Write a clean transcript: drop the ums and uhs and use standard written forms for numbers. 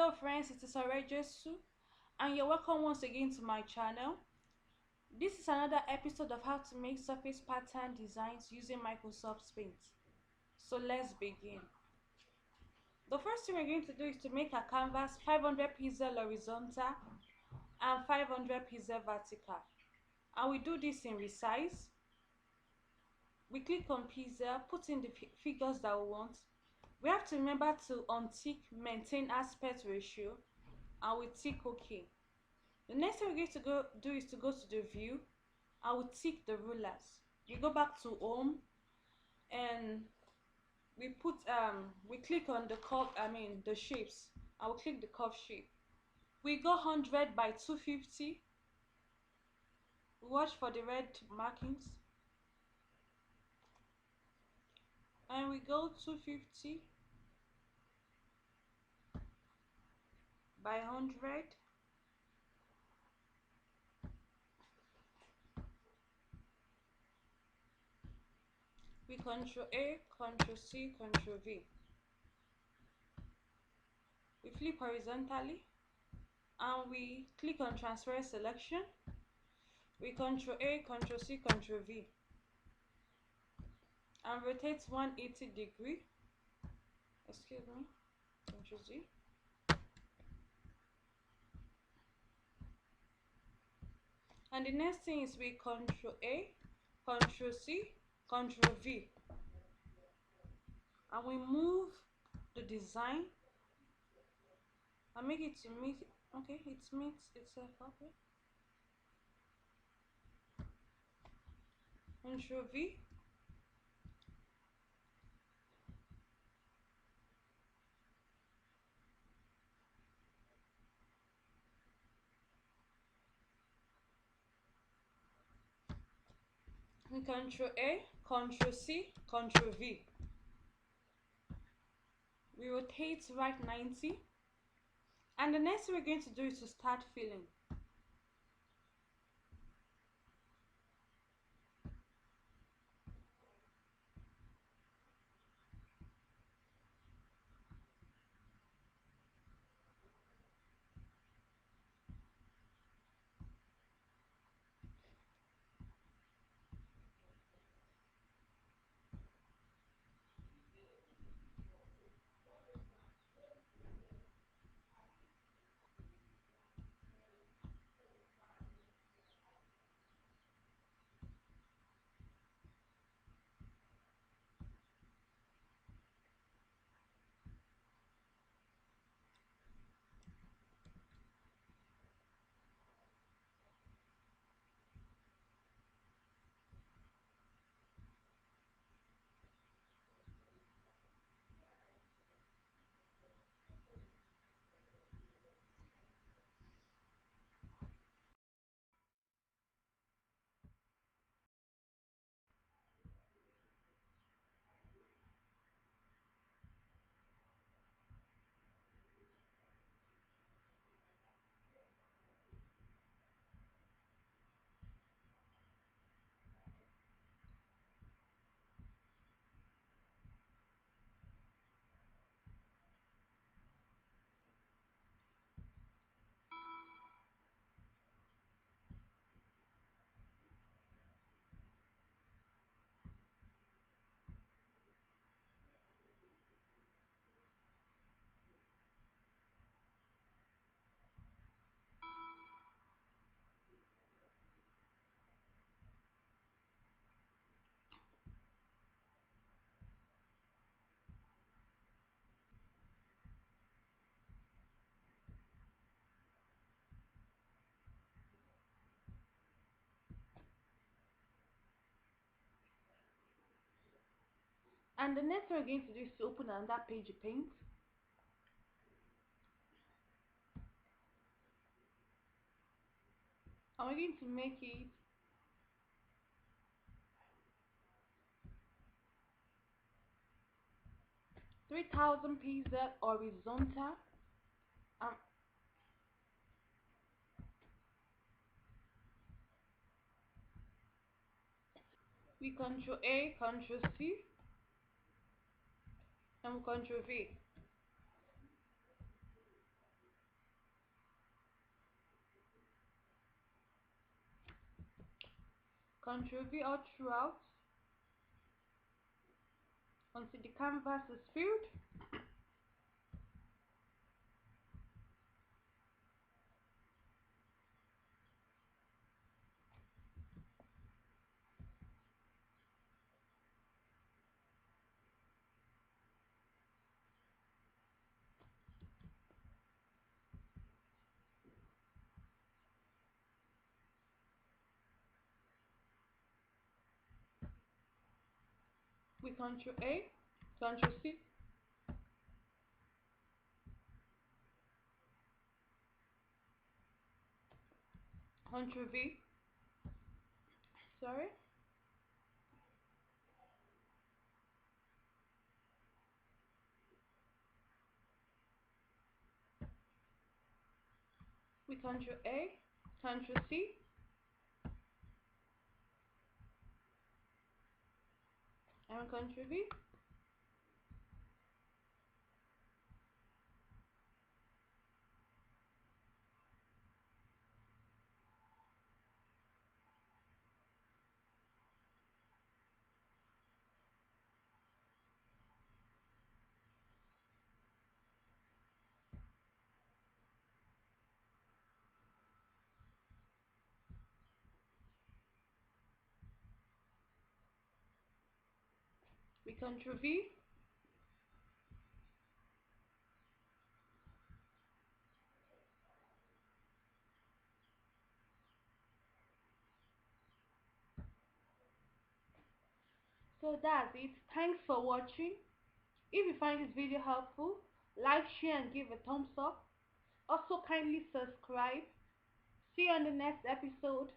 Hello friends, it is Jesu, and you're welcome once again to my channel. This is another episode of how to make surface pattern designs using Microsoft Paint. So let's begin. The first thing we're going to do is to make a canvas 500 pixel horizontal and 500 pixel vertical. And we do this in resize. We click on pixel, put in the figures that we want. We have to remember to untick maintain aspect ratio, and we tick OK. The next thing we're going to do is to go to the view. I will tick the rulers. We go back to home and we click on the curve, the shapes. I will click the curve shape. We go 100 by 250. Watch for the red markings. And we go 250 by 100. We Control A, Control C, Control V. We flip horizontally and we click on transfer selection. We Control A, Control C, Control V and rotate 180 degree. Excuse me. Control Z. And the next thing is we Control A, Control C, Control V, and we move the design and make it to meet. Okay, it meets itself. Okay. Control V. We Control A, Control C, Control V. We rotate right 90. And the next thing we're going to do is to start filling. And the next thing we're going to do is to open another page of paint. And we're going to make it 3000 pixel horizontal. Um, we Control A, Control C, and we Control V. Ctrl V all throughout until the canvas is filled. We Ctrl A, Ctrl C, Ctrl V, sorry, we Ctrl A, Ctrl C, and Ctrl V. We Ctrl V. So that's it. Thanks for watching. If you find this video helpful, like, share and give a thumbs up. Also kindly subscribe. See you on the next episode.